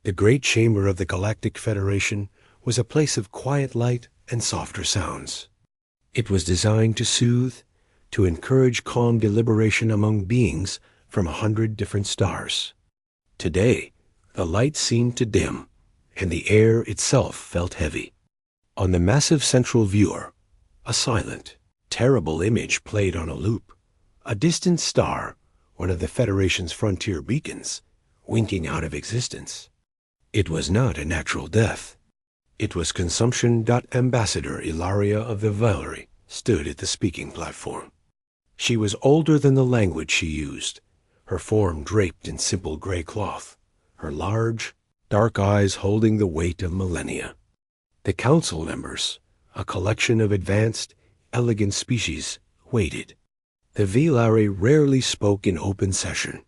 The great chamber of the Galactic Federation was a place of quiet light and softer sounds. It was designed to soothe, to encourage calm deliberation among beings from 100 different stars. Today, the light seemed to dim, and the air itself felt heavy. On the massive central viewer, a silent, terrible image played on a loop. A distant star, one of the Federation's frontier beacons, winking out of existence. It was not a natural death. It was consumption. Ambassador Ilaria of the Valerie stood at the speaking platform. She was older than the language she used, her form draped in simple gray cloth, her large, dark eyes holding the weight of millennia. The council members, a collection of advanced, elegant species, waited. The Valerie rarely spoke in open session.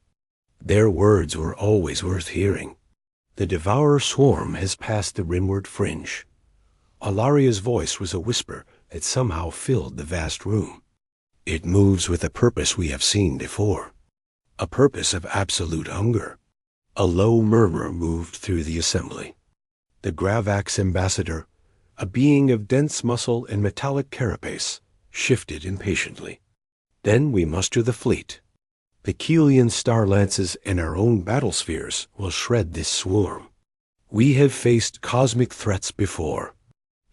Their words were always worth hearing. The devourer swarm has passed the rimward fringe. Ilaria's voice was a whisper that somehow filled the vast room. It moves with a purpose we have seen before, a purpose of absolute hunger. A low murmur moved through the assembly. The Gravax ambassador, a being of dense muscle and metallic carapace, shifted impatiently. Then we muster the fleet. The Keelian star lances and our own battle spheres will shred this swarm. We have faced cosmic threats before.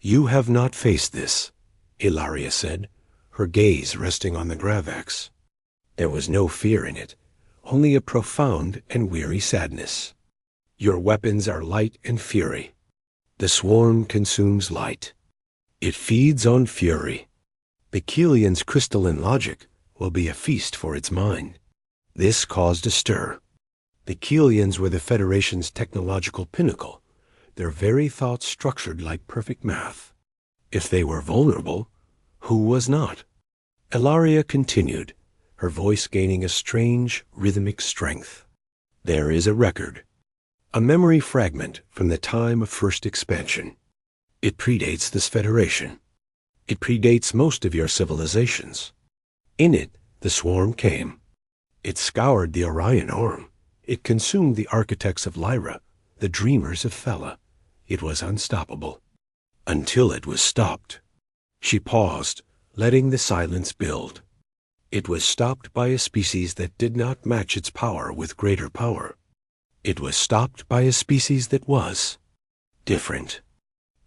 You have not faced this, Ilaria said, her gaze resting on the Gravax. There was no fear in it, only a profound and weary sadness. Your weapons are light and fury. The swarm consumes light. It feeds on fury. The Keelian's crystalline logic will be a feast for its mind. This caused a stir. The Keelians were the Federation's technological pinnacle, their very thoughts structured like perfect math. If they were vulnerable, who was not? Ilaria continued, her voice gaining a strange, rhythmic strength. There is a record, a memory fragment from the time of first expansion. It predates this Federation. It predates most of your civilizations. In it, the swarm came. It scoured the Orion Arm. It consumed the architects of Lyra, the dreamers of Fela. It was unstoppable. Until it was stopped. She paused, letting the silence build. It was stopped by a species that did not match its power with greater power. It was stopped by a species that was different.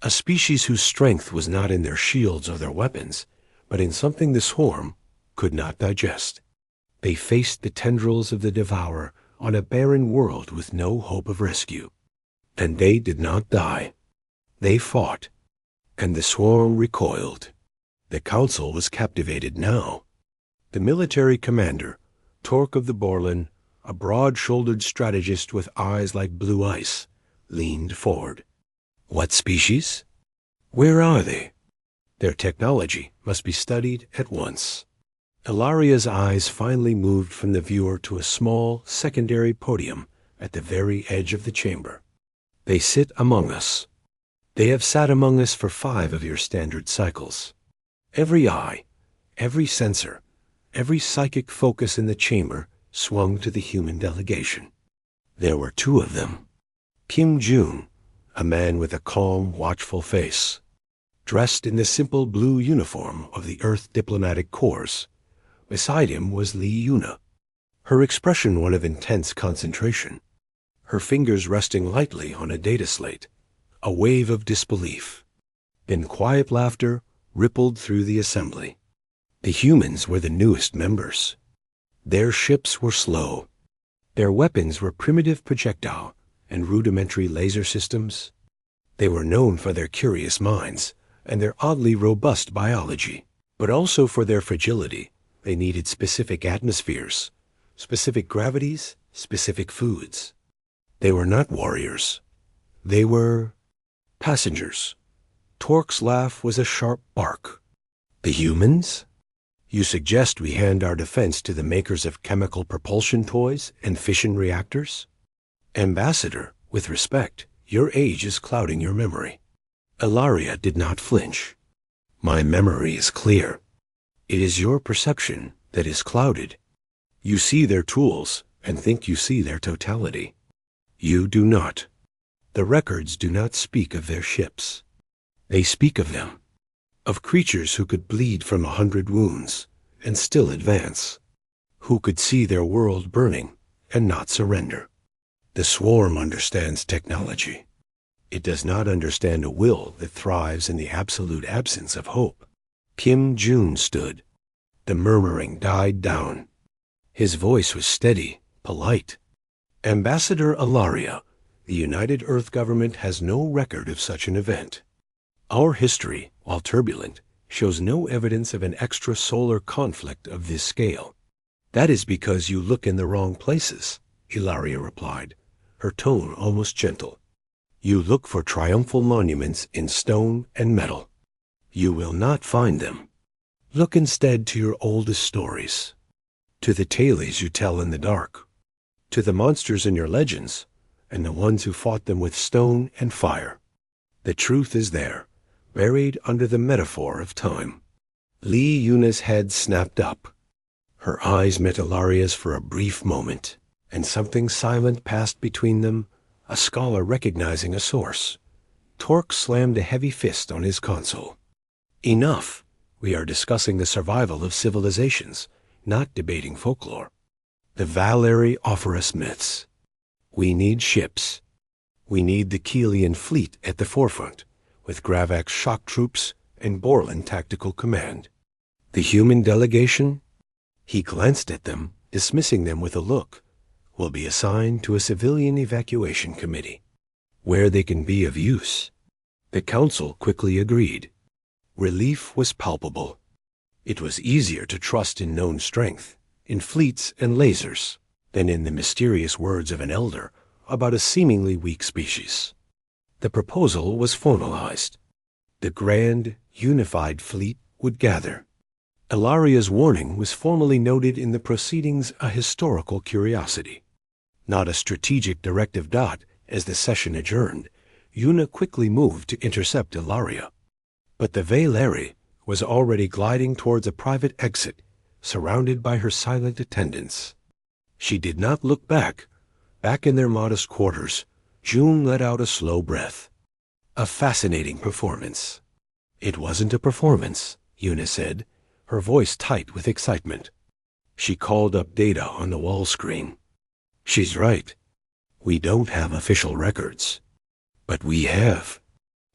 A species whose strength was not in their shields or their weapons, but in something the swarm could not digest. They faced the tendrils of the devourer on a barren world with no hope of rescue. And they did not die. They fought, and the swarm recoiled. The council was captivated now. The military commander, Torque of the Borland, a broad-shouldered strategist with eyes like blue ice, leaned forward. What species? Where are they? Their technology must be studied at once. Ilaria's eyes finally moved from the viewer to a small, secondary podium at the very edge of the chamber. They sit among us. They have sat among us for 5 of your standard cycles. Every eye, every sensor, every psychic focus in the chamber swung to the human delegation. There were 2 of them. Kim Jun, a man with a calm, watchful face, dressed in the simple blue uniform of the Earth Diplomatic Corps. Beside him was Li Yuna, her expression one of intense concentration, her fingers resting lightly on a data slate, a wave of disbelief. Then quiet laughter rippled through the assembly. The humans were the newest members. Their ships were slow. Their weapons were primitive projectile and rudimentary laser systems. They were known for their curious minds and their oddly robust biology, but also for their fragility. They needed specific atmospheres, specific gravities, specific foods. They were not warriors. They were passengers. Torque's laugh was a sharp bark. The humans? You suggest we hand our defense to the makers of chemical propulsion toys and fission reactors? Ambassador, with respect, your age is clouding your memory. Ilaria did not flinch. My memory is clear. It is your perception that is clouded. You see their tools and think you see their totality. You do not. The records do not speak of their ships. They speak of them, of creatures who could bleed from 100 wounds and still advance, who could see their world burning and not surrender. The swarm understands technology. It does not understand a will that thrives in the absolute absence of hope. Kim Jun stood. The murmuring died down. His voice was steady, polite. Ambassador Ilaria, the United Earth government has no record of such an event. Our history, while turbulent, shows no evidence of an extrasolar conflict of this scale. That is because you look in the wrong places, Ilaria replied, her tone almost gentle. You look for triumphal monuments in stone and metal. You will not find them. Look instead to your oldest stories, to the tales you tell in the dark, to the monsters in your legends, and the ones who fought them with stone and fire. The truth is there, buried under the metaphor of time. Lee Yuna's head snapped up. Her eyes met Ilaria's for a brief moment, and something silent passed between them, a scholar recognizing a source. Torque slammed a heavy fist on his console. Enough! We are discussing the survival of civilizations, not debating folklore. The Valeri offer us myths. We need ships. We need the Keelian fleet at the forefront, with Gravak's shock troops and Borland tactical command. The human delegation? He glanced at them, dismissing them with a look. Will be assigned to a civilian evacuation committee, where they can be of use. The council quickly agreed. Relief was palpable. It was easier to trust in known strength, in fleets and lasers, than in the mysterious words of an elder about a seemingly weak species. The proposal was formalized. The grand, unified fleet would gather. Ilaria's warning was formally noted in the proceedings a historical curiosity. Not a strategic directive. As the session adjourned, Yuna quickly moved to intercept Ilaria. But the Valeri was already gliding towards a private exit, surrounded by her silent attendants. She did not look back. Back in their modest quarters, June let out a slow breath. A fascinating performance. It wasn't a performance, Yuna said, her voice tight with excitement. She called up data on the wall screen. She's right. We don't have official records. But we have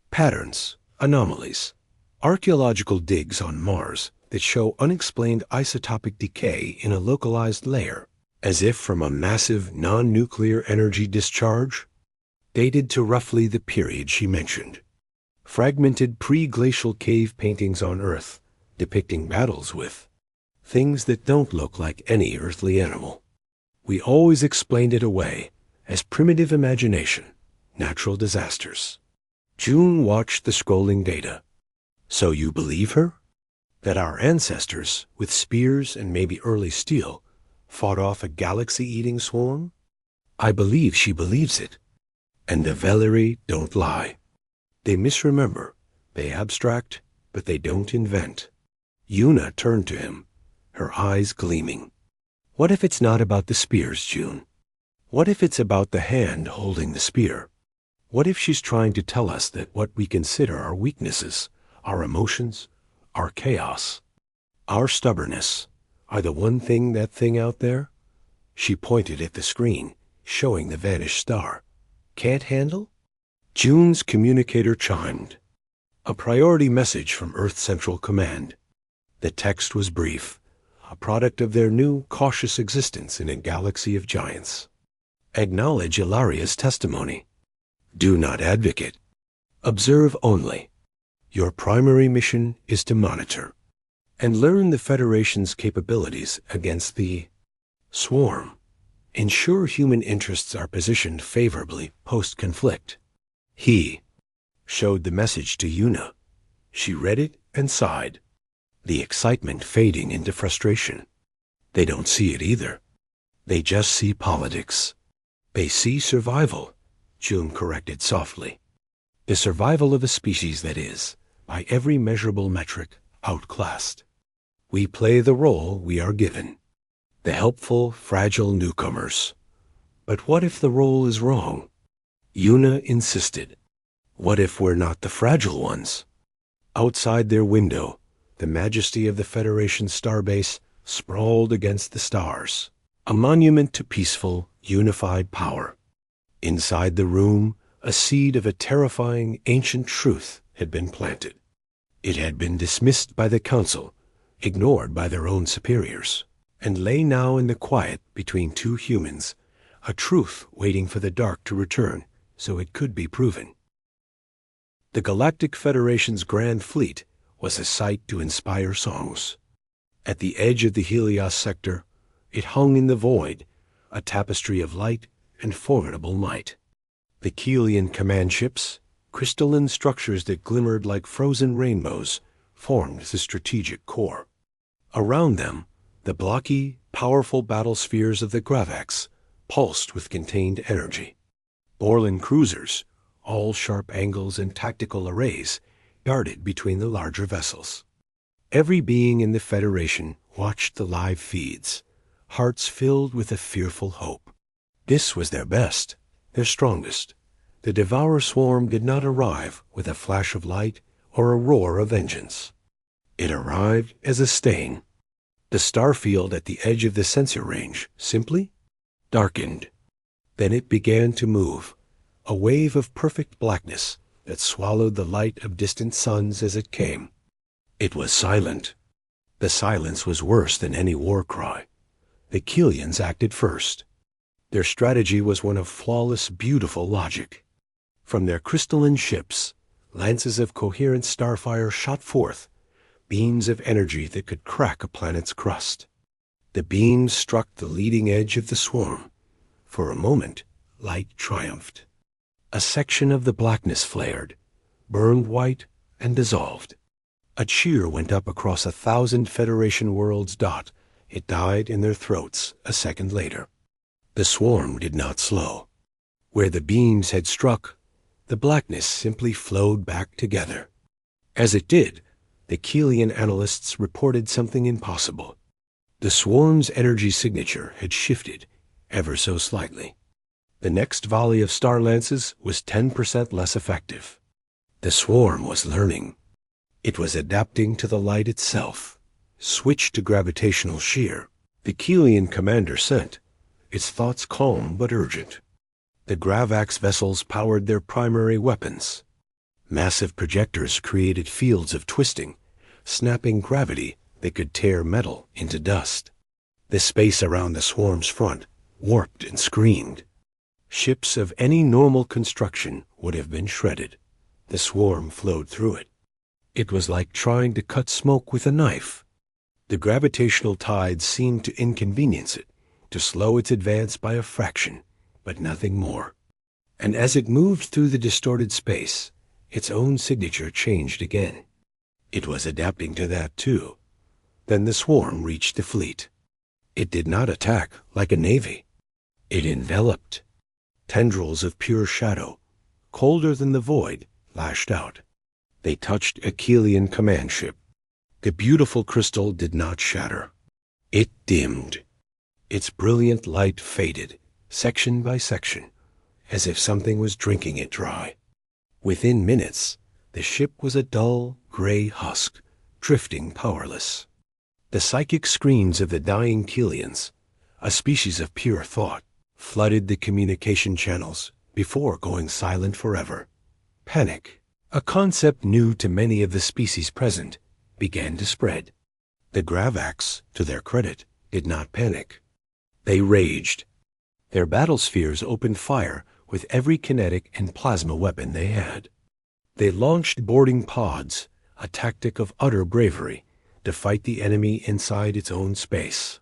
patterns, anomalies, archaeological digs on Mars that show unexplained isotopic decay in a localized layer, as if from a massive non-nuclear energy discharge, dated to roughly the period she mentioned. Fragmented pre-glacial cave paintings on Earth, depicting battles with things that don't look like any earthly animal. We always explained it away as primitive imagination, natural disasters. June watched the scrolling data. So you believe her? That our ancestors, with spears and maybe early steel, fought off a galaxy-eating swarm? I believe she believes it. And the Valeri don't lie. They misremember, they abstract, but they don't invent. Yuna turned to him, her eyes gleaming. What if it's not about the spears, June? What if it's about the hand holding the spear? What if she's trying to tell us that what we consider our weaknesses, our emotions, our chaos, our stubbornness, are the one thing that thing out there? She pointed at the screen, showing the vanished star. Can't handle? June's communicator chimed. A priority message from Earth Central Command. The text was brief, a product of their new, cautious existence in a galaxy of giants. Acknowledge Ilaria's testimony. Do not advocate. Observe only. Your primary mission is to monitor and learn the Federation's capabilities against the swarm. Ensure human interests are positioned favorably post-conflict. He showed the message to Yuna. She read it and sighed, the excitement fading into frustration. They don't see it either. They just see politics. They see survival, June corrected softly. The survival of a species that is, by every measurable metric, outclassed. We play the role we are given. The helpful, fragile newcomers. But what if the role is wrong? Yuna insisted. What if we're not the fragile ones? Outside their window, the majesty of the Federation starbase sprawled against the stars, a monument to peaceful, unified power. Inside the room, a seed of a terrifying ancient truth had been planted. It had been dismissed by the Council, ignored by their own superiors, and lay now in the quiet between two humans, a truth waiting for the dark to return so it could be proven. The Galactic Federation's Grand Fleet was a sight to inspire songs. At the edge of the Helios sector, it hung in the void, a tapestry of light and formidable might. The Keelian command ships, crystalline structures that glimmered like frozen rainbows, formed the strategic core. Around them, the blocky, powerful battle spheres of the Gravax pulsed with contained energy. Borland cruisers, all sharp angles and tactical arrays, darted between the larger vessels. Every being in the Federation watched the live feeds, hearts filled with a fearful hope. This was their best, their strongest. The Devourer swarm did not arrive with a flash of light or a roar of vengeance. It arrived as a stain. The star field at the edge of the sensor range simply darkened. Then it began to move, a wave of perfect blackness that swallowed the light of distant suns as it came. It was silent. The silence was worse than any war cry. The Keelians acted first. Their strategy was one of flawless, beautiful logic. From their crystalline ships, lances of coherent starfire shot forth, beams of energy that could crack a planet's crust. The beams struck the leading edge of the swarm. For a moment, light triumphed. A section of the blackness flared, burned white, and dissolved. A cheer went up across 1,000 Federation worlds. It died in their throats a second later. The swarm did not slow. Where the beams had struck, the blackness simply flowed back together. As it did, the Keelian analysts reported something impossible. The swarm's energy signature had shifted ever so slightly. The next volley of star lances was 10% less effective. The swarm was learning. It was adapting to the light itself. Switched to gravitational shear. The Keelian commander sent, its thoughts calm but urgent. The Gravax vessels powered their primary weapons. Massive projectors created fields of twisting, snapping gravity that could tear metal into dust. The space around the swarm's front warped and screamed. Ships of any normal construction would have been shredded. The swarm flowed through it. It was like trying to cut smoke with a knife. The gravitational tides seemed to inconvenience it, to slow its advance by a fraction, but nothing more. And as it moved through the distorted space, its own signature changed again. It was adapting to that too. Then the swarm reached the fleet. It did not attack like a navy. It enveloped. Tendrils of pure shadow, colder than the void, lashed out. They touched a Keelian command ship. The beautiful crystal did not shatter. It dimmed. Its brilliant light faded, section by section, as if something was drinking it dry. Within minutes, the ship was a dull, gray husk, drifting powerless. The psychic screams of the dying Keelians, a species of pure thought, flooded the communication channels before going silent forever. Panic, a concept new to many of the species present, began to spread. The Gravax, to their credit, did not panic. They raged. Their battle spheres opened fire with every kinetic and plasma weapon they had. They launched boarding pods, a tactic of utter bravery, to fight the enemy inside its own space.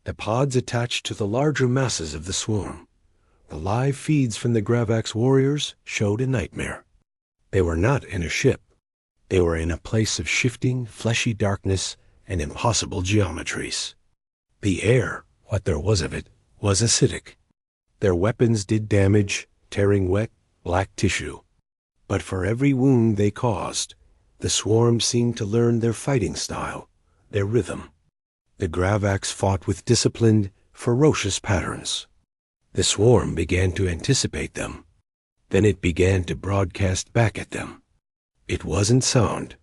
The pods attached to the larger masses of the swarm. The live feeds from the Gravax warriors showed a nightmare. They were not in a ship. They were in a place of shifting, fleshy darkness and impossible geometries. The air, what there was of it, was acidic. Their weapons did damage, tearing wet, black tissue. But for every wound they caused, the swarm seemed to learn their fighting style, their rhythm. The Gravax fought with disciplined, ferocious patterns. The swarm began to anticipate them. Then it began to broadcast back at them. It wasn't sound.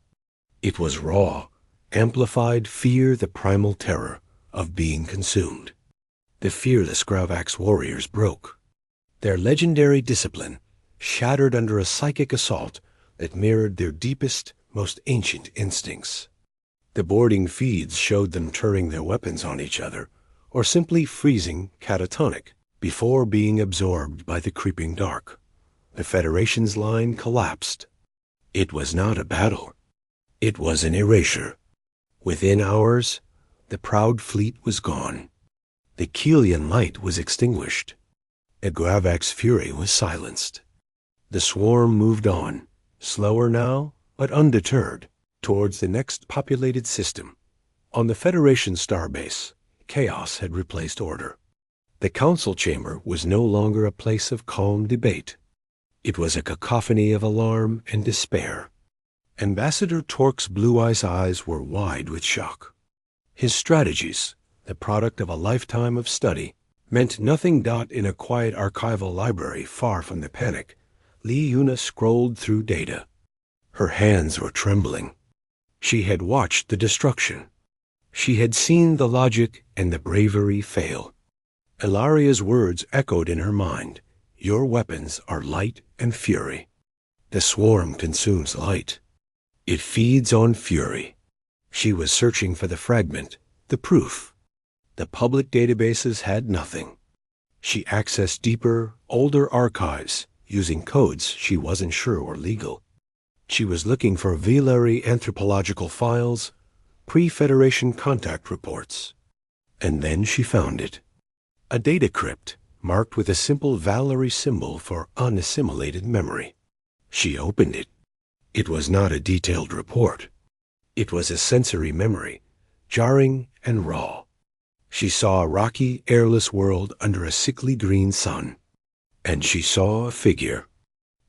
It was raw, amplified fear, the primal terror of being consumed. The fearless Gravax warriors broke. Their legendary discipline shattered under a psychic assault that mirrored their deepest, most ancient instincts. The boarding feeds showed them turning their weapons on each other, or simply freezing catatonic before being absorbed by the creeping dark. The Federation's line collapsed. It was not a battle. It was an erasure. Within hours, the proud fleet was gone. The Keelian light was extinguished. A Gravax fury was silenced. The swarm moved on, slower now, but undeterred, towards the next populated system. On the Federation starbase, chaos had replaced order. The council chamber was no longer a place of calm debate. It was a cacophony of alarm and despair. Ambassador Torque's blue-eyed eyes were wide with shock. His strategies, the product of a lifetime of study, meant nothing. In a quiet archival library far from the panic, Lee Yuna scrolled through data. Her hands were trembling. She had watched the destruction. She had seen the logic and the bravery fail. Ilaria's words echoed in her mind. Your weapons are light and fury. The swarm consumes light. It feeds on fury. She was searching for the fragment, the proof. The public databases had nothing. She accessed deeper, older archives using codes she wasn't sure were legal. She was looking for Velari anthropological files, pre-Federation contact reports. And then she found it. A data crypt marked with a simple Valerie symbol for unassimilated memory. She opened it. It was not a detailed report. It was a sensory memory, jarring and raw. She saw a rocky, airless world under a sickly green sun. And she saw a figure.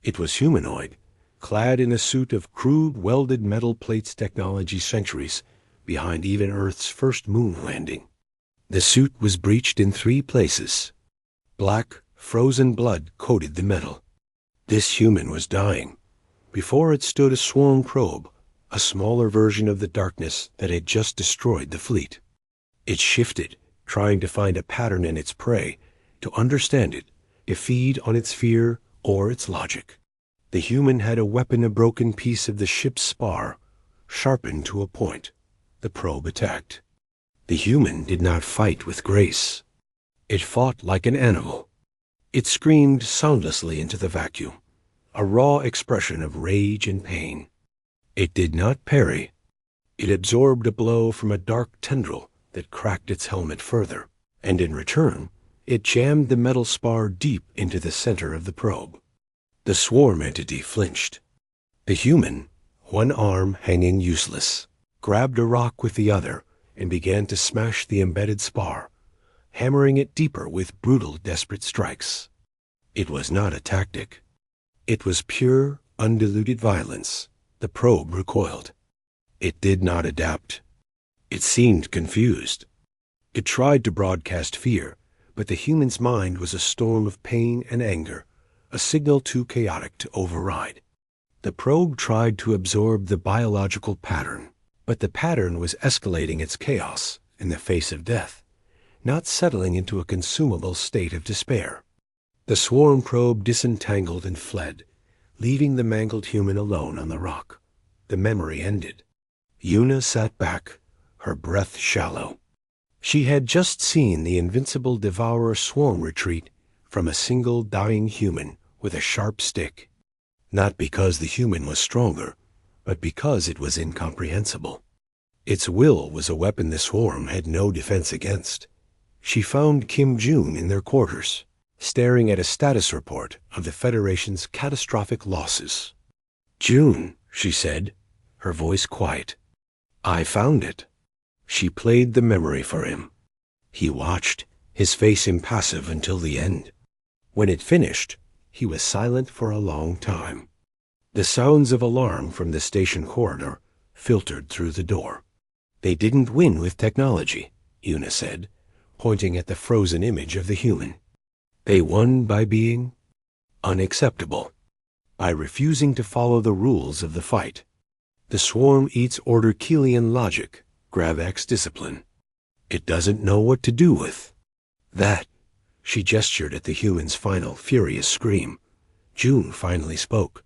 It was humanoid, clad in a suit of crude welded metal plates technology centuries behind even Earth's first moon landing. The suit was breached in 3 places. Black, frozen blood coated the metal. This human was dying. Before it stood a swarm probe, a smaller version of the darkness that had just destroyed the fleet. It shifted, trying to find a pattern in its prey, to understand it, to feed on its fear or its logic. The human had a weapon, a broken piece of the ship's spar, sharpened to a point. The probe attacked. The human did not fight with grace. It fought like an animal. It screamed soundlessly into the vacuum, a raw expression of rage and pain. It did not parry. It absorbed a blow from a dark tendril that cracked its helmet further, and in return, it jammed the metal spar deep into the center of the probe. The swarm entity flinched. The human, one arm hanging useless, grabbed a rock with the other and began to smash the embedded spar, hammering it deeper with brutal, desperate strikes. It was not a tactic. It was pure, undiluted violence. The probe recoiled. It did not adapt. It seemed confused. It tried to broadcast fear, but the human's mind was a storm of pain and anger, a signal too chaotic to override. The probe tried to absorb the biological pattern, but the pattern was escalating its chaos in the face of death, not settling into a consumable state of despair. The swarm probe disentangled and fled, leaving the mangled human alone on the rock. The memory ended. Yuna sat back, her breath shallow. She had just seen the Invincible devourer swarm retreat from a single dying human with a sharp stick, not because the human was stronger, but because it was incomprehensible. Its will was a weapon the swarm had no defense against. She found Kim June in their quarters, staring at a status report of the Federation's catastrophic losses. "June," she said, her voice quiet. "I found it." She played the memory for him. He watched, his face impassive until the end. When it finished, he was silent for a long time. The sounds of alarm from the station corridor filtered through the door. "They didn't win with technology," Yuna said, pointing at the frozen image of the human. "They won by being Unacceptable. By refusing to follow the rules of the fight. The swarm eats Orderkelian logic, Gravak's discipline. It doesn't know what to do with that. She gestured at the human's final, furious scream. June finally spoke.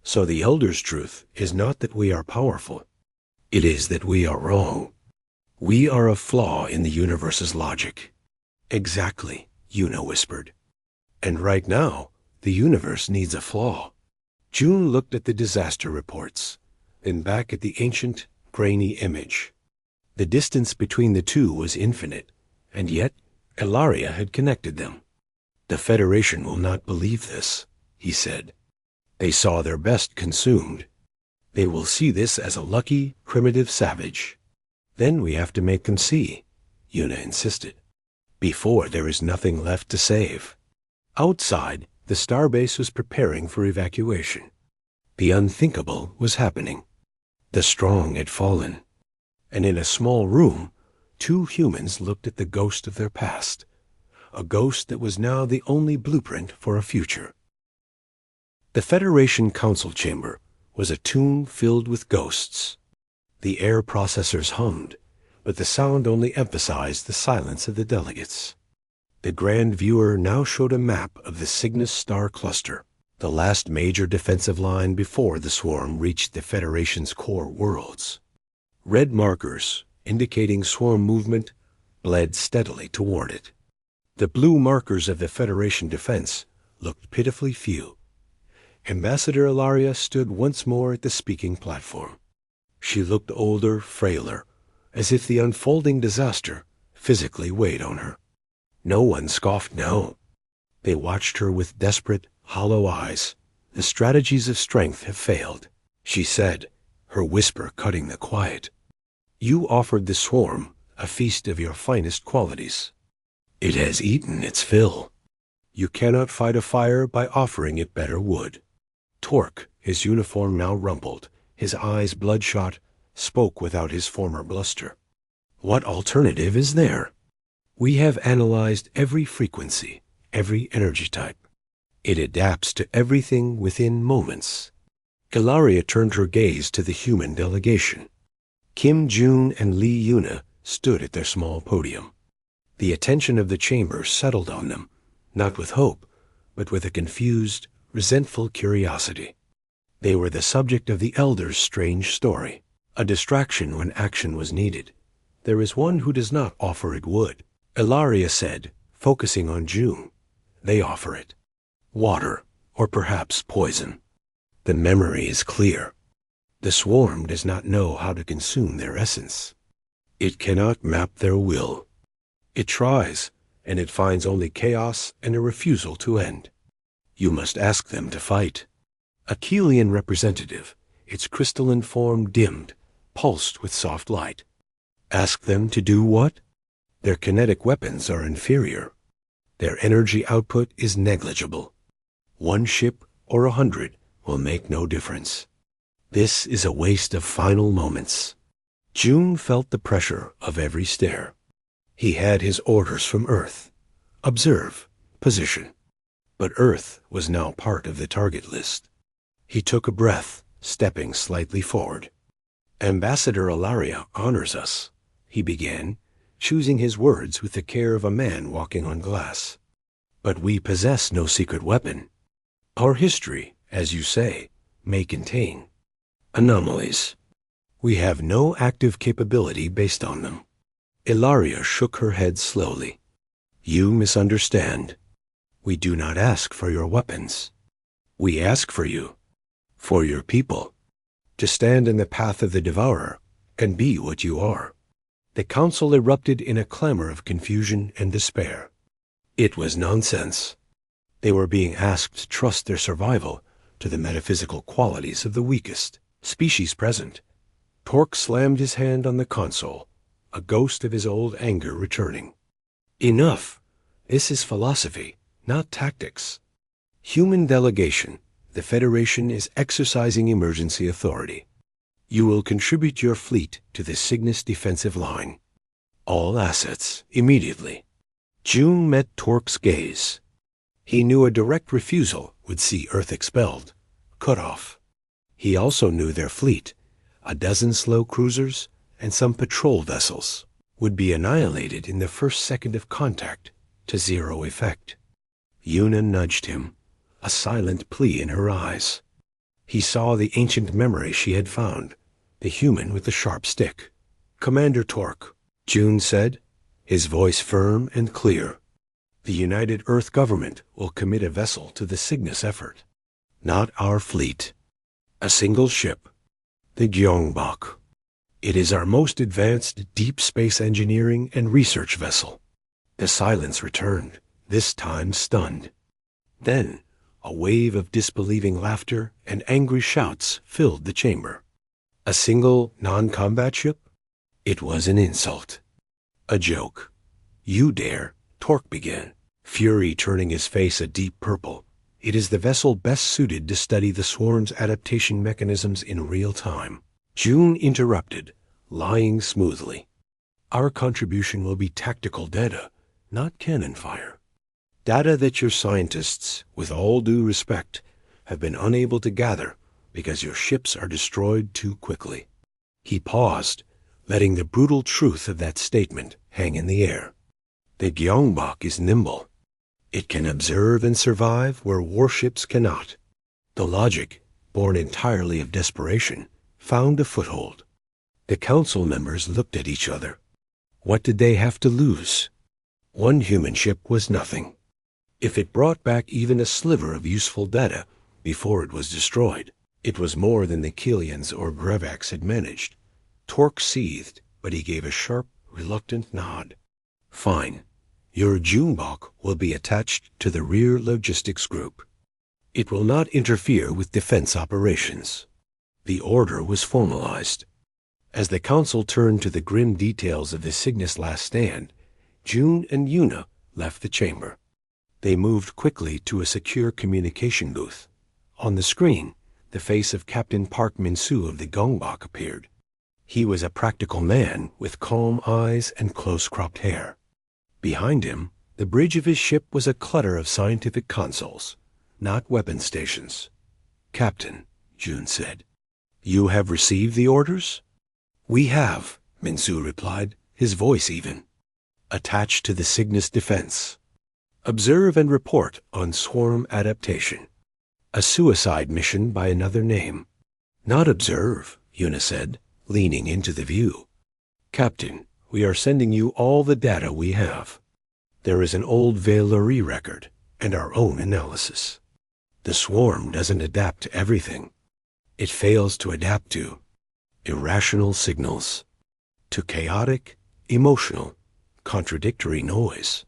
So the Elder's truth is not that we are powerful. It is that we are wrong. We are a flaw in the universe's logic. Exactly, Yuna whispered. And right now, the universe needs a flaw. June looked at the disaster reports, then back at the ancient, grainy image. The distance between the two was infinite, and yet Ilaria had connected them. The Federation will not believe this, he said. They saw their best consumed. They will see this as a lucky, primitive savage. Then we have to make them see, Yuna insisted. Before there is nothing left to save. Outside, the starbase was preparing for evacuation. The unthinkable was happening. The strong had fallen. And in a small room, two humans looked at the ghost of their past, a ghost that was now the only blueprint for a future. The Federation Council Chamber was a tomb filled with ghosts. The air processors hummed, but the sound only emphasized the silence of the delegates. The Grand Viewer now showed a map of the Cygnus star cluster, the last major defensive line before the swarm reached the Federation's core worlds. Red markers, indicating swarm movement, bled steadily toward it. The blue markers of the Federation defense looked pitifully few. Ambassador Ilaria stood once more at the speaking platform. She looked older, frailer, as if the unfolding disaster physically weighed on her. No one scoffed now. They watched her with desperate, hollow eyes. The strategies of strength have failed, she said, her whisper cutting the quiet. You offered the swarm a feast of your finest qualities. It has eaten its fill. You cannot fight a fire by offering it better wood. Torque, his uniform now rumpled, his eyes bloodshot, spoke without his former bluster. What alternative is there? We have analyzed every frequency, every energy type. It adapts to everything within moments. Ilaria turned her gaze to the human delegation. Kim June and Lee Yuna stood at their small podium. The attention of the chamber settled on them, not with hope, but with a confused, resentful curiosity. They were the subject of the Elder's strange story, a distraction when action was needed. There is one who does not offer it wood, Ilaria said, focusing on June. They offer it. Water, or perhaps poison. The memory is clear. The swarm does not know how to consume their essence. It cannot map their will. It tries, and it finds only chaos and a refusal to end. You must ask them to fight. A Kelian representative, its crystalline form dimmed, pulsed with soft light. Ask them to do what? Their kinetic weapons are inferior. Their energy output is negligible. 1 ship or 100 will make no difference. This is a waste of final moments. June felt the pressure of every stare. He had his orders from Earth. Observe, position. But Earth was now part of the target list. He took a breath, stepping slightly forward. Ambassador Ilaria honors us, he began, choosing his words with the care of a man walking on glass. But we possess no secret weapon. Our history, as you say, may contain anomalies. We have no active capability based on them. Ilaria shook her head slowly. You misunderstand. We do not ask for your weapons. We ask for you, for your people, to stand in the path of the devourer and be what you are. The council erupted in a clamor of confusion and despair. It was nonsense. They were being asked to trust their survival to the metaphysical qualities of the weakest species present. Torque slammed his hand on the console, a ghost of his old anger returning. Enough! This is philosophy, not tactics. Human delegation, the Federation is exercising emergency authority. You will contribute your fleet to the Cygnus defensive line. All assets, immediately. June met Torque's gaze. He knew a direct refusal would see Earth expelled, cut off. He also knew their fleet, a dozen slow cruisers and some patrol vessels, would be annihilated in the first second of contact, to zero effect. Yuna nudged him, a silent plea in her eyes. He saw the ancient memory she had found, the human with the sharp stick. "Commander Torque," June said, his voice firm and clear. "The United Earth Government will commit a vessel to the Cygnus effort. Not our fleet. A single ship, the Gyeongbok. It is our most advanced deep space engineering and research vessel." The silence returned, this time stunned. Then a wave of disbelieving laughter and angry shouts filled the chamber. A single non-combat ship? It was an insult. A joke. "You dare," Torque began, fury turning his face a deep purple. "It is the vessel best suited to study the swarm's adaptation mechanisms in real time." June interrupted, lying smoothly. "Our contribution will be tactical data, not cannon fire. Data that your scientists, with all due respect, have been unable to gather because your ships are destroyed too quickly." He paused, letting the brutal truth of that statement hang in the air. The Gyeongbok is nimble. It can observe and survive where warships cannot. The logic, born entirely of desperation, found a foothold. The council members looked at each other. What did they have to lose? One human ship was nothing. If it brought back even a sliver of useful data before it was destroyed, it was more than the Killians or Grevaks had managed. Torque seethed, but he gave a sharp, reluctant nod. "Fine. Your Junebok will be attached to the rear logistics group. It will not interfere with defense operations." The order was formalized. As the council turned to the grim details of the Cygnus' last stand, June and Yuna left the chamber. They moved quickly to a secure communication booth. On the screen, the face of Captain Park Min-soo of the Gongbok appeared. He was a practical man with calm eyes and close-cropped hair. Behind him, the bridge of his ship was a clutter of scientific consoles, not weapon stations. "Captain," June said, "you have received the orders?" "We have," Min-soo replied, his voice even. "Attached to the Cygnus defense. Observe and report on swarm adaptation. A suicide mission by another name." "Not observe," Yuna said, leaning into the view. "Captain, we are sending you all the data we have. There is an old Valerie record and our own analysis. The swarm doesn't adapt to everything. It fails to adapt to irrational signals, to chaotic, emotional, contradictory noise.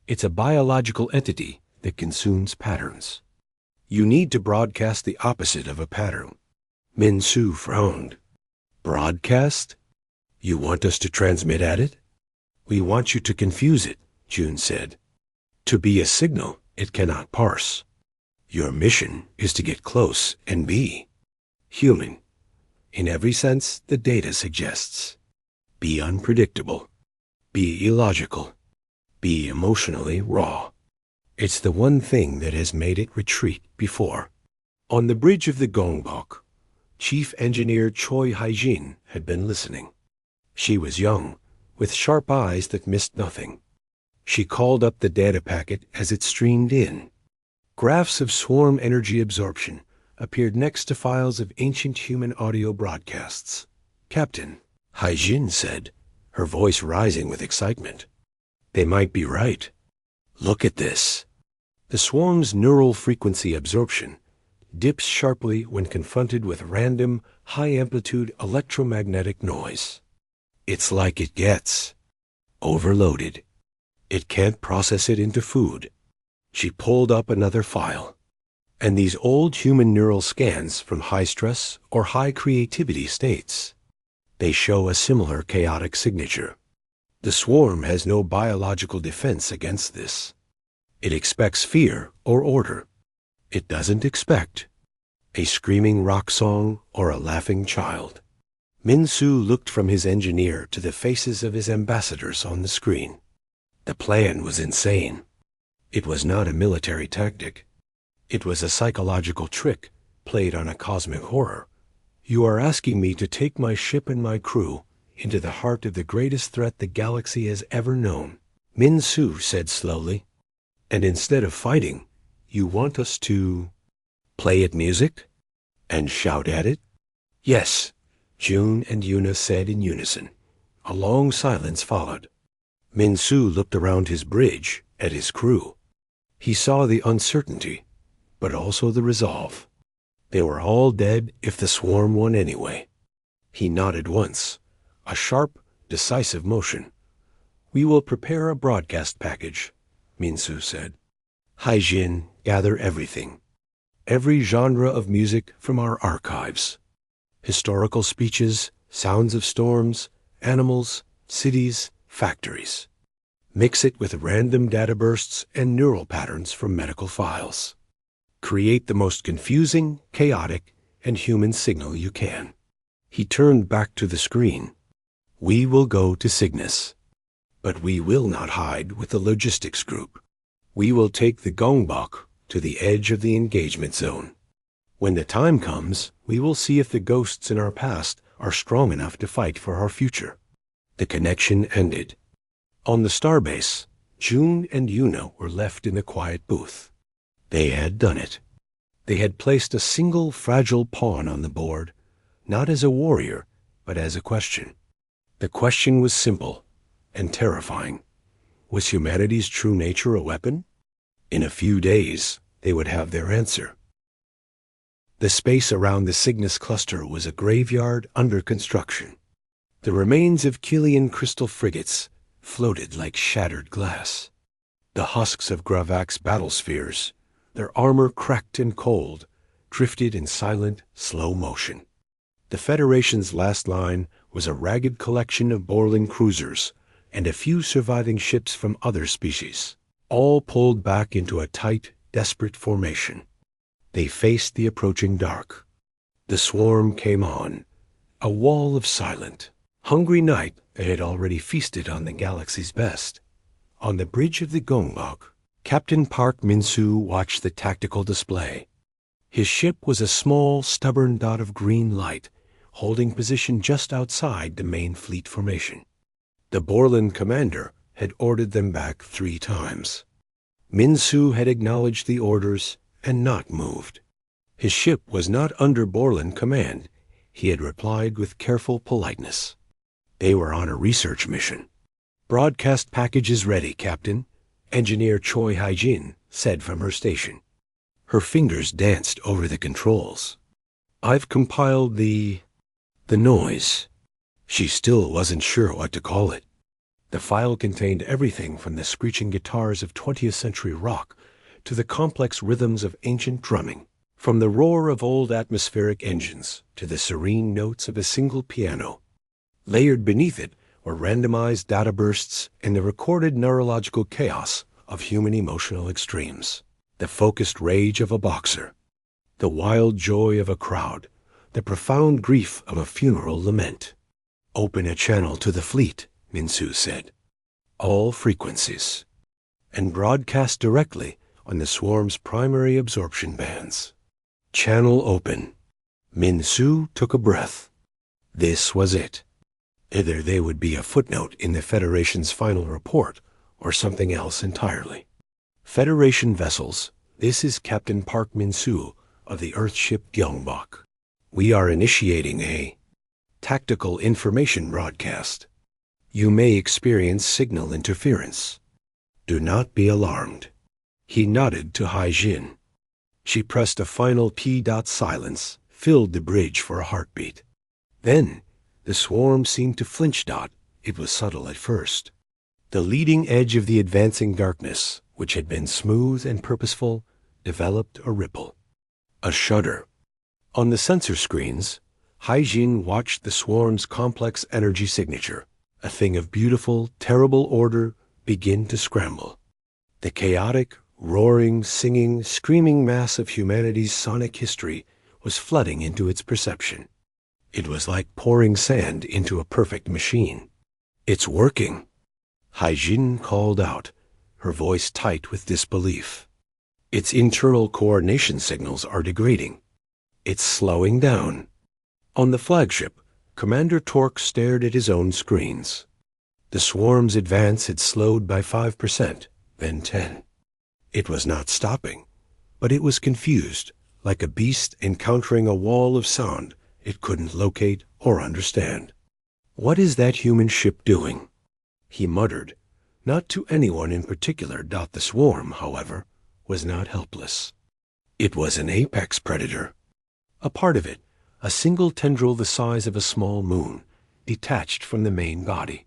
It's a biological entity that consumes patterns. You need to broadcast the opposite of a pattern." Min-soo frowned. "Broadcast? You want us to transmit at it?" "We want you to confuse it," June said. "To be a signal, it cannot parse. Your mission is to get close and be human, in every sense the data suggests. Be unpredictable. Be illogical. Be emotionally raw. It's the one thing that has made it retreat before." On the bridge of the Gongbok, Chief Engineer Choi Hae-jin had been listening. She was young, with sharp eyes that missed nothing. She called up the data packet as it streamed in. Graphs of swarm energy absorption appeared next to files of ancient human audio broadcasts. "Captain," Hae-jin said, her voice rising with excitement, "they might be right. Look at this. The swarm's neural frequency absorption dips sharply when confronted with random, high-amplitude electromagnetic noise. It's like it gets overloaded. It can't process it into food." She pulled up another file. "And these old human neural scans from high-stress or high-creativity states, they show a similar chaotic signature. The swarm has no biological defense against this. It expects fear or order. It doesn't expect a screaming rock song or a laughing child." Min-soo looked from his engineer to the faces of his ambassadors on the screen. The plan was insane. It was not a military tactic. It was a psychological trick played on a cosmic horror. You are asking me to take my ship and my crew into the heart of the greatest threat the galaxy has ever known, Min-Su said slowly. And instead of fighting, you want us to play it music and shout at it? Yes, June and Yuna said in unison. A long silence followed. Min-Su looked around his bridge at his crew. He saw the uncertainty, but also the resolve. They were all dead if the swarm won anyway. He nodded once, a sharp, decisive motion. We will prepare a broadcast package, Min-Su said. Haijin, gather everything. Every genre of music from our archives. Historical speeches, sounds of storms, animals, cities, factories. Mix it with random data bursts and neural patterns from medical files. Create the most confusing, chaotic, and human signal you can. He turned back to the screen. We will go to Cygnus. But we will not hide with the logistics group. We will take the Gongbok to the edge of the engagement zone. When the time comes, we will see if the ghosts in our past are strong enough to fight for our future. The connection ended. On the starbase, June and Yuna were left in the quiet booth. They had done it. They had placed a single fragile pawn on the board, not as a warrior, but as a question. The question was simple and terrifying. Was humanity's true nature a weapon? In a few days, they would have their answer. The space around the Cygnus cluster was a graveyard under construction. The remains of Killian crystal frigates floated like shattered glass. The husks of Gravak's battle spheres, their armor cracked and cold, drifted in silent, slow motion. The Federation's last line was a ragged collection of Borland cruisers and a few surviving ships from other species, all pulled back into a tight, desperate formation. They faced the approaching dark. The swarm came on, a wall of silent, hungry night that had already feasted on the galaxy's best. On the bridge of the Gongbok, Captain Park Min-Su watched the tactical display. His ship was a small, stubborn dot of green light, holding position just outside the main fleet formation. The Borland commander had ordered them back 3 times. Min-Su had acknowledged the orders and not moved. His ship was not under Borland command. He had replied with careful politeness. They were on a research mission. Broadcast package is ready, Captain, Engineer Choi Haijin said from her station. Her fingers danced over the controls. I've compiled the noise. She still wasn't sure what to call it. The file contained everything from the screeching guitars of 20th century rock to the complex rhythms of ancient drumming, from the roar of old atmospheric engines to the serene notes of a single piano. Layered beneath it were randomized data bursts and the recorded neurological chaos of human emotional extremes, the focused rage of a boxer, the wild joy of a crowd, the profound grief of a funeral lament. Open a channel to the fleet, Min-Su said. All frequencies. And broadcast directly on the swarm's primary absorption bands. Channel open. Min-Su took a breath. This was it. Either they would be a footnote in the Federation's final report, or something else entirely. Federation vessels, this is Captain Park Min-Su of the Earthship Gyeongbok. We are initiating a tactical information broadcast. You may experience signal interference. Do not be alarmed. He nodded to Haijin. She pressed a final P-dot silence, filled the bridge for a heartbeat. Then, the swarm seemed to flinch. It was subtle at first. The leading edge of the advancing darkness, which had been smooth and purposeful, developed a ripple. A shudder. On the sensor screens, Haijin watched the swarm's complex energy signature, a thing of beautiful, terrible order, begin to scramble. The chaotic, roaring, singing, screaming mass of humanity's sonic history was flooding into its perception. It was like pouring sand into a perfect machine. It's working. Haijin called out, her voice tight with disbelief. Its internal coordination signals are degrading. It's slowing down. On the flagship, Commander Torque stared at his own screens. The swarm's advance had slowed by 5%, then 10%. It was not stopping, but it was confused, like a beast encountering a wall of sound it couldn't locate or understand. "What is that human ship doing?" he muttered. Not to anyone in particular. The swarm, however, was not helpless. It was an apex predator. A part of it, a single tendril the size of a small moon, detached from the main body.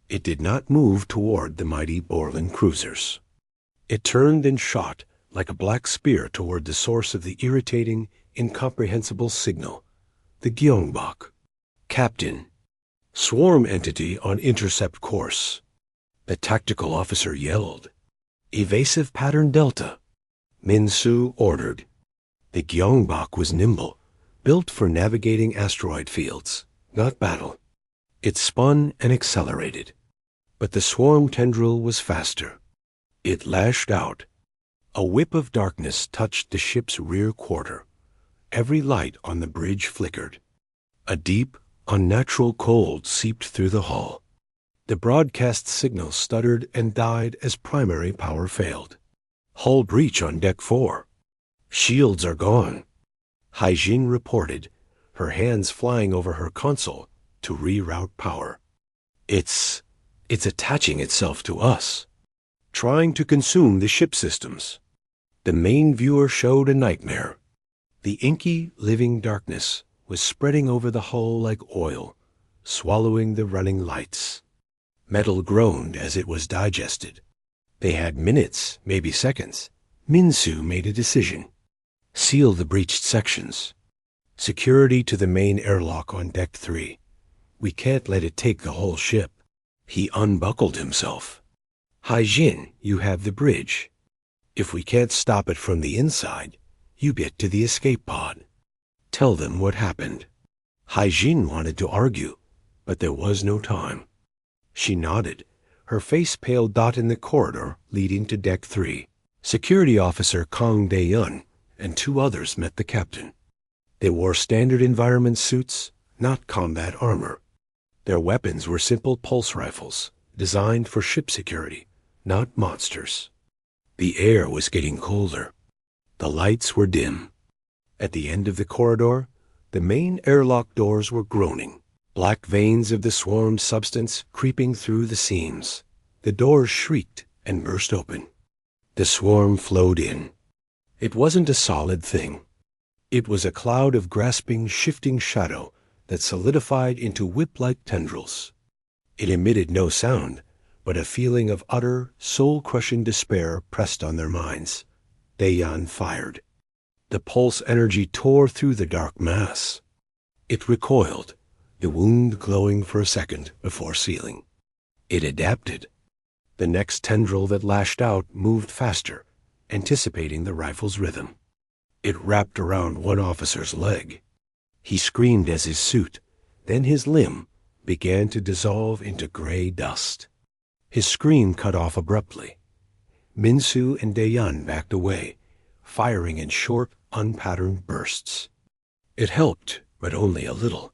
It did not move toward the mighty Borland cruisers. It turned and shot like a black spear toward the source of the irritating, incomprehensible signal, the Gyeongbok. "Captain, swarm entity on intercept course." The tactical officer yelled. "Evasive pattern Delta," Min-Soo ordered. The Gyeongbok was nimble, built for navigating asteroid fields, not battle. It spun and accelerated. But the swarm tendril was faster. It lashed out. A whip of darkness touched the ship's rear quarter. Every light on the bridge flickered. A deep, unnatural cold seeped through the hull. The broadcast signal stuttered and died as primary power failed. "Hull breach on deck 4. Shields are gone," Haijin reported, her hands flying over her console to reroute power. It's attaching itself to us, trying to consume the ship systems." The main viewer showed a nightmare. The inky, living darkness was spreading over the hull like oil, swallowing the running lights. Metal groaned as it was digested. They had minutes, maybe seconds. Min-Soo made a decision. "Seal the breached sections. Security to the main airlock on deck 3. We can't let it take the whole ship." He unbuckled himself. "Haijin, you have the bridge. If we can't stop it from the inside, you get to the escape pod. Tell them what happened." Haijin wanted to argue, but there was no time. She nodded, her face pale. In the corridor leading to deck 3, Security Officer Kang Dae-yun and 2 others met the captain. They wore standard environment suits, not combat armor. Their weapons were simple pulse rifles, designed for ship security, not monsters. The air was getting colder. The lights were dim. At the end of the corridor, the main airlock doors were groaning, black veins of the swarm substance creeping through the seams. The doors shrieked and burst open. The swarm flowed in. It wasn't a solid thing. It was a cloud of grasping, shifting shadow that solidified into whip-like tendrils. It emitted no sound, but a feeling of utter, soul-crushing despair pressed on their minds. Dae-yun fired. The pulse energy tore through the dark mass. It recoiled, the wound glowing for a second before sealing. It adapted. The next tendril that lashed out moved faster, anticipating the rifle's rhythm. It wrapped around one officer's leg. He screamed as his suit, then his limb, began to dissolve into gray dust. His scream cut off abruptly. Min-Soo and Dae-yun backed away, firing in short, unpatterned bursts. It helped, but only a little.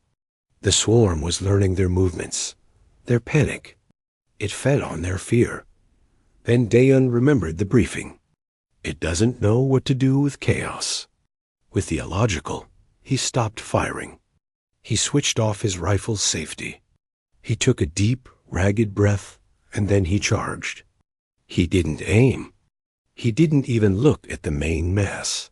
The swarm was learning their movements, their panic. It fed on their fear. Then Dae-yun remembered the briefing. It doesn't know what to do with chaos. With the illogical, he stopped firing. He switched off his rifle's safety. He took a deep, ragged breath, and then he charged. He didn't aim. He didn't even look at the main mass.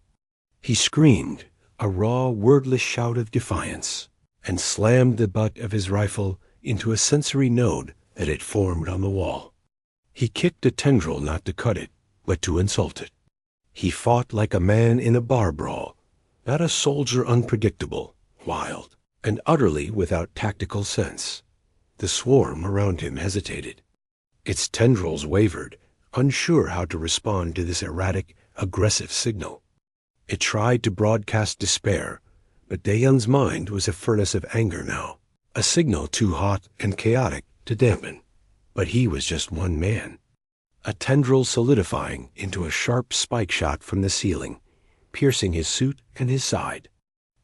He screamed, a raw, wordless shout of defiance, and slammed the butt of his rifle into a sensory node that had formed on the wall. He kicked a tendril not to cut it, but to insult it. He fought like a man in a bar brawl, not a soldier unpredictable, wild, and utterly without tactical sense. The swarm around him hesitated. Its tendrils wavered, unsure how to respond to this erratic, aggressive signal. It tried to broadcast despair, but Dae-yun's mind was a furnace of anger now, a signal too hot and chaotic to dampen. But he was just one man. a tendril solidifying into a sharp spike shot from the ceiling, piercing his suit and his side.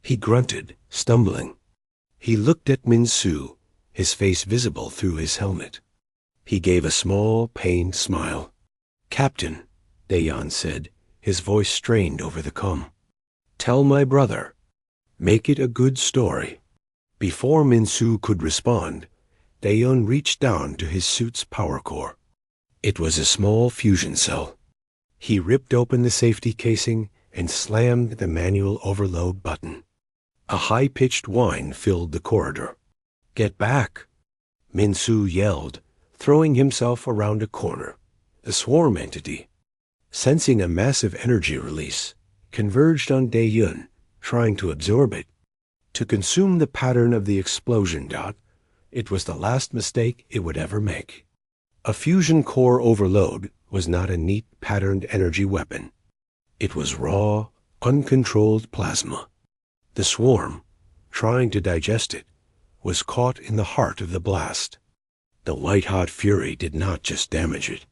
He grunted, stumbling. He looked at Min-Su, his face visible through his helmet. He gave a small, pained smile. "Captain," Daeyeon said, his voice strained over the com. "Tell my brother. Make it a good story." Before Min-Su could respond, Daeyeon reached down to his suit's power core. It was a small fusion cell. He ripped open the safety casing and slammed the manual overload button. A high-pitched whine filled the corridor. "Get back!" Min-Su yelled, throwing himself around a corner. The swarm entity, sensing a massive energy release, converged on Daeyeon, trying to absorb it. To consume the pattern of the explosion dot, it was the last mistake it would ever make. A fusion core overload was not a neat patterned energy weapon. It was raw, uncontrolled plasma. The swarm, trying to digest it, was caught in the heart of the blast. The white-hot fury did not just damage it.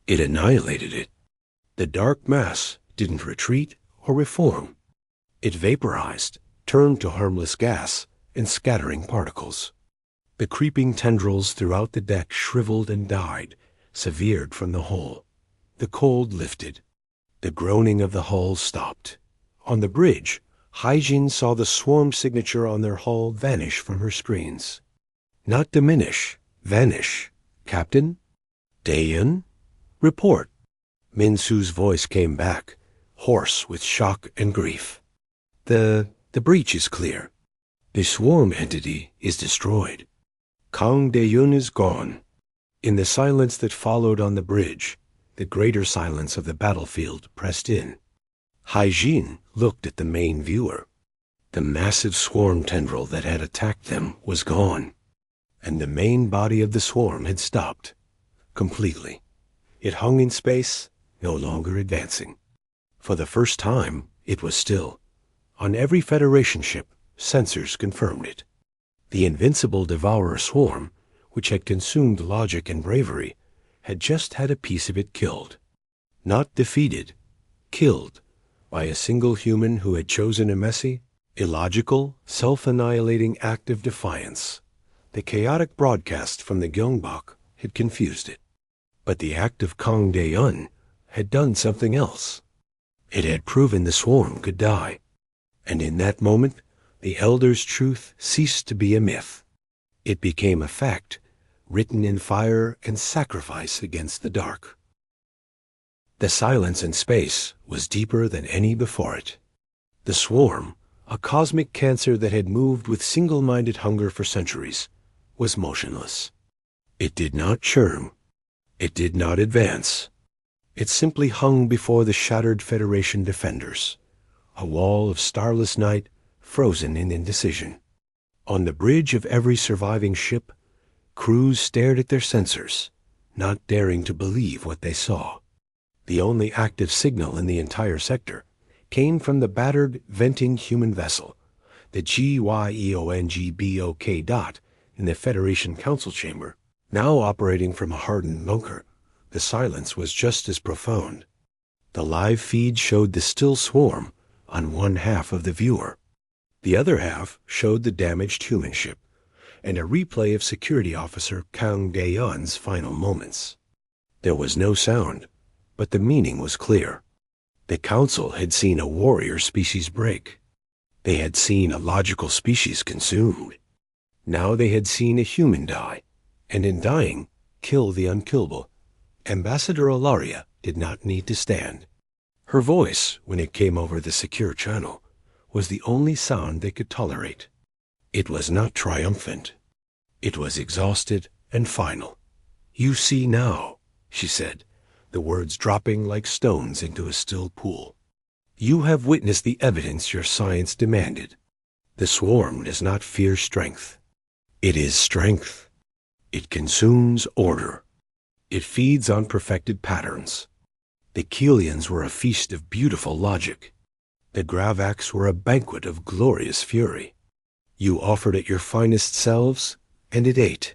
It annihilated it. The dark mass didn't retreat or reform. It vaporized, turned to harmless gas and scattering particles. The creeping tendrils throughout the deck shriveled and died, severed from the hole. The cold lifted. The groaning of the hull stopped. On the bridge, Haijin saw the swarm signature on their hull vanish from her screens. Not diminish, vanish. "Captain?" "Daeyeon?" "Report." Min-Su's voice came back, hoarse with shock and grief. The breach is clear. The swarm entity is destroyed. Kang Daeyeon is gone." In the silence that followed on the bridge, the greater silence of the battlefield pressed in. Haijin looked at the main viewer. The massive swarm tendril that had attacked them was gone, and the main body of the swarm had stopped. Completely. It hung in space, no longer advancing. For the first time, it was still. On every Federation ship, sensors confirmed it. The Invincible Devourer swarm, which had consumed logic and bravery, had just had a piece of it killed. Not defeated, killed by a single human who had chosen a messy, illogical, self-annihilating act of defiance. The chaotic broadcast from the Gyeongbok had confused it. But the act of Kang Daeyeon had done something else. It had proven the swarm could die. And in that moment, the Elder's truth ceased to be a myth. It became a fact, written in fire and sacrifice against the dark. The silence in space was deeper than any before it. The swarm, a cosmic cancer that had moved with single-minded hunger for centuries, was motionless. It did not churn. It did not advance. It simply hung before the shattered Federation defenders, a wall of starless night frozen in indecision. On the bridge of every surviving ship, crews stared at their sensors, not daring to believe what they saw. The only active signal in the entire sector came from the battered, venting human vessel, the GYEONGBOK dot in the Federation Council chamber. Now operating from a hardened bunker, the silence was just as profound. The live feed showed the still swarm on one half of the viewer. The other half showed the damaged human ship, and a replay of Security Officer Kang Daeyeon's final moments. There was no sound, but the meaning was clear. The Council had seen a warrior species break. They had seen a logical species consumed. Now they had seen a human die, and in dying, kill the unkillable. Ambassador Ilaria did not need to stand. Her voice, when it came over the secure channel, was the only sound they could tolerate. It was not triumphant. It was exhausted and final. "You see now," she said, the words dropping like stones into a still pool. "You have witnessed the evidence your science demanded. The swarm does not fear strength. It is strength. It consumes order. It feeds on perfected patterns. The Keelians were a feast of beautiful logic. The Gravaks were a banquet of glorious fury. You offered it your finest selves, and it ate."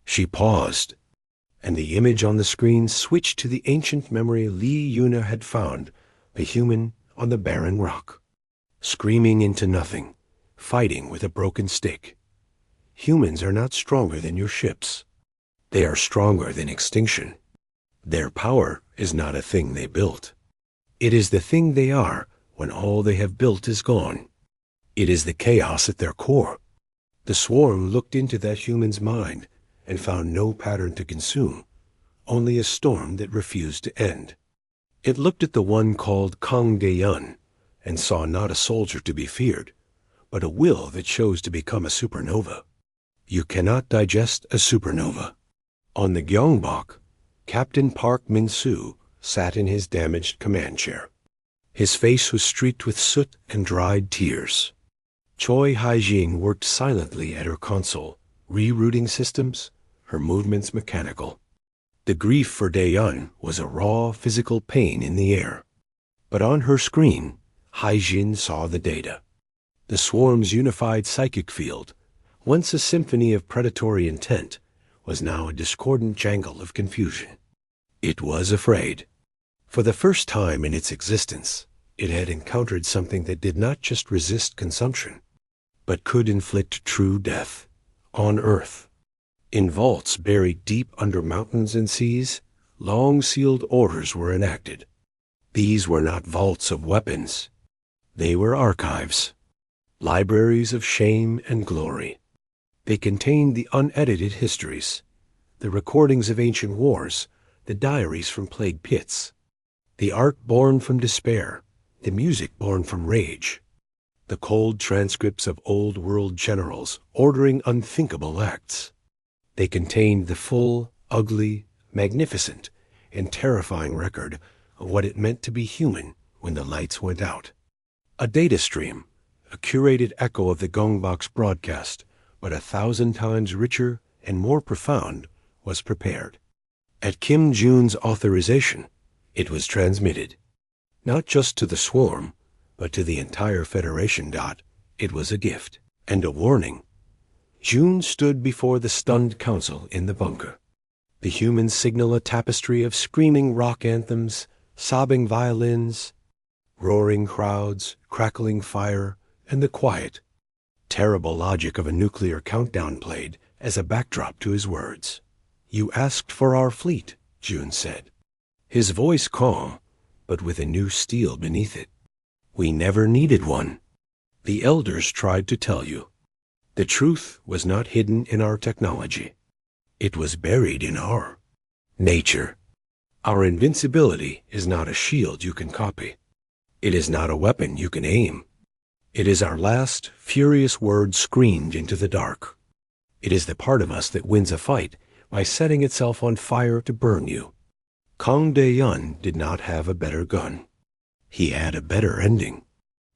She paused, and the image on the screen switched to the ancient memory Li Yuna had found, a human on the barren rock, screaming into nothing, fighting with a broken stick. Humans are not stronger than your ships. They are stronger than extinction. Their power is not a thing they built. It is the thing they are when all they have built is gone. It is the chaos at their core. The swarm looked into that human's mind and found no pattern to consume, only a storm that refused to end. It looked at the one called Kang De-yun and saw not a soldier to be feared, but a will that chose to become a supernova. You cannot digest a supernova. On the Gyeongbok, Captain Park Min-soo sat in his damaged command chair. His face was streaked with soot and dried tears. Choi Hae-jin worked silently at her console, rerouting systems, her movements mechanical. The grief for Dae-yun was a raw physical pain in the air. But on her screen, Hae-jin saw the data. The swarm's unified psychic field, once a symphony of predatory intent, was now a discordant jangle of confusion. It was afraid. For the first time in its existence, it had encountered something that did not just resist consumption, but could inflict true death on Earth. In vaults buried deep under mountains and seas, long-sealed orders were enacted. These were not vaults of weapons. They were archives, libraries of shame and glory. They contained the unedited histories, the recordings of ancient wars, the diaries from plague pits, the art born from despair, the music born from rage, the cold transcripts of old world generals ordering unthinkable acts. They contained the full, ugly, magnificent, and terrifying record of what it meant to be human when the lights went out. A data stream, a curated echo of the Gyeongbok's broadcast, but 1,000 times richer and more profound, was prepared. At Kim Jun's authorization, it was transmitted, not just to the swarm, but to the entire Federation. It was a gift and a warning. Jun stood before the stunned council in the bunker. The humans signal a tapestry of screaming rock anthems, sobbing violins, roaring crowds, crackling fire, and the quiet, terrible logic of a nuclear countdown played as a backdrop to his words. "You asked for our fleet," Jun said, his voice calm, but with a new steel beneath it. "We never needed one. The elders tried to tell you. The truth was not hidden in our technology. It was buried in our nature. Our invincibility is not a shield you can copy. It is not a weapon you can aim. It is our last, furious word screamed into the dark. It is the part of us that wins a fight by setting itself on fire to burn you." Kang De-yun did not have a better gun. He had a better ending.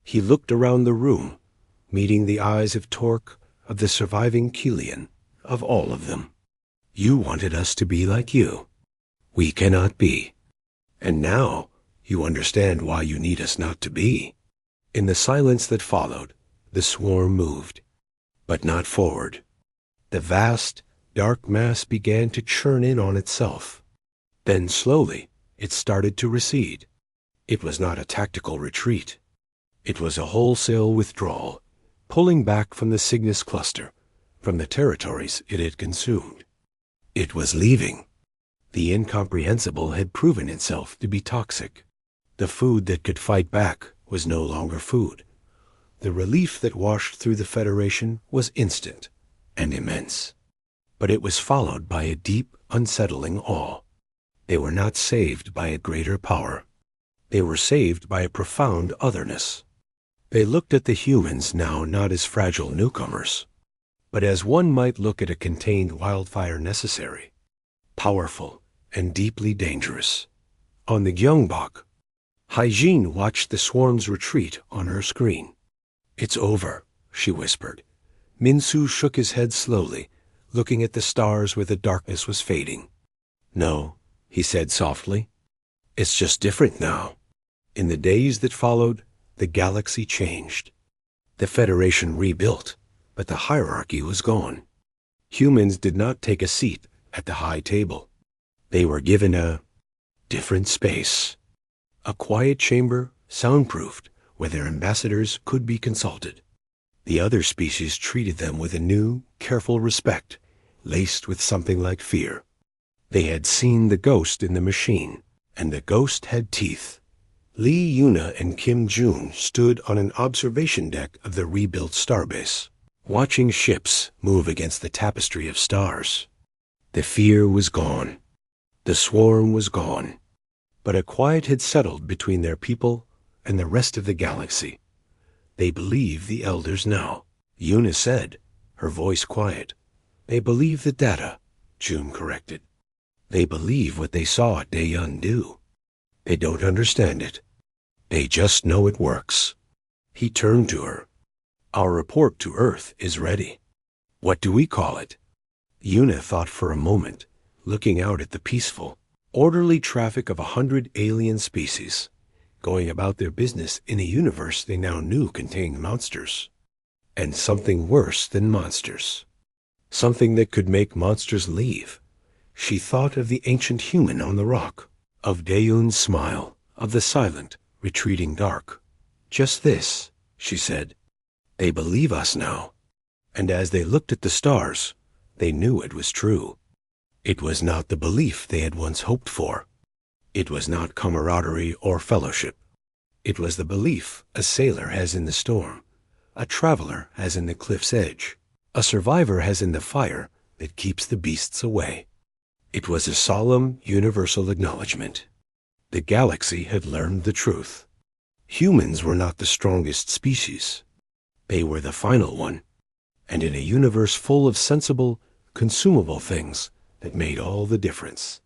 He looked around the room, meeting the eyes of Torque, of the surviving Killian, of all of them. "You wanted us to be like you. We cannot be. And now you understand why you need us not to be." In the silence that followed, the swarm moved, but not forward. The vast, dark mass began to churn in on itself. Then slowly, it started to recede. It was not a tactical retreat. It was a wholesale withdrawal, pulling back from the Cygnus cluster, from the territories it had consumed. It was leaving. The incomprehensible had proven itself to be toxic. The food that could fight back was no longer food. The relief that washed through the Federation was instant and immense. But it was followed by a deep, unsettling awe. They were not saved by a greater power. They were saved by a profound otherness. They looked at the humans now not as fragile newcomers, but as one might look at a contained wildfire necessary, powerful and deeply dangerous. On the Gyeongbok, Hae-jin watched the swarm's retreat on her screen. "It's over," she whispered. Min-soo shook his head slowly, looking at the stars where the darkness was fading. "No," he said softly. "It's just different now." In the days that followed, the galaxy changed. The Federation rebuilt, but the hierarchy was gone. Humans did not take a seat at the high table. They were given a different space, a quiet chamber, soundproofed, where their ambassadors could be consulted. The other species treated them with a new, careful respect, laced with something like fear. They had seen the ghost in the machine, and the ghost had teeth. Lee Yuna and Kim Jun stood on an observation deck of the rebuilt starbase, watching ships move against the tapestry of stars. The fear was gone. The swarm was gone. But a quiet had settled between their people and the rest of the galaxy. They believe the elders now, Yuna said, her voice quiet. They believe the data, June corrected. They believe what they saw Daeyeon do. They don't understand it. They just know it works. He turned to her. Our report to Earth is ready. What do we call it? Yuna thought for a moment, looking out at the peaceful, orderly traffic of 100 alien species, going about their business in a universe they now knew contained monsters. And something worse than monsters. Something that could make monsters leave. She thought of the ancient human on the rock, of Daeyeon's smile, of the silent, retreating dark. Just this, she said. They believe us now. And as they looked at the stars, they knew it was true. It was not the belief they had once hoped for. It was not camaraderie or fellowship. It was the belief a sailor has in the storm, a traveler has in the cliff's edge, a survivor has in the fire that keeps the beasts away. It was a solemn, universal acknowledgement. The galaxy had learned the truth. Humans were not the strongest species. They were the final one, and in a universe full of sensible, consumable things that made all the difference.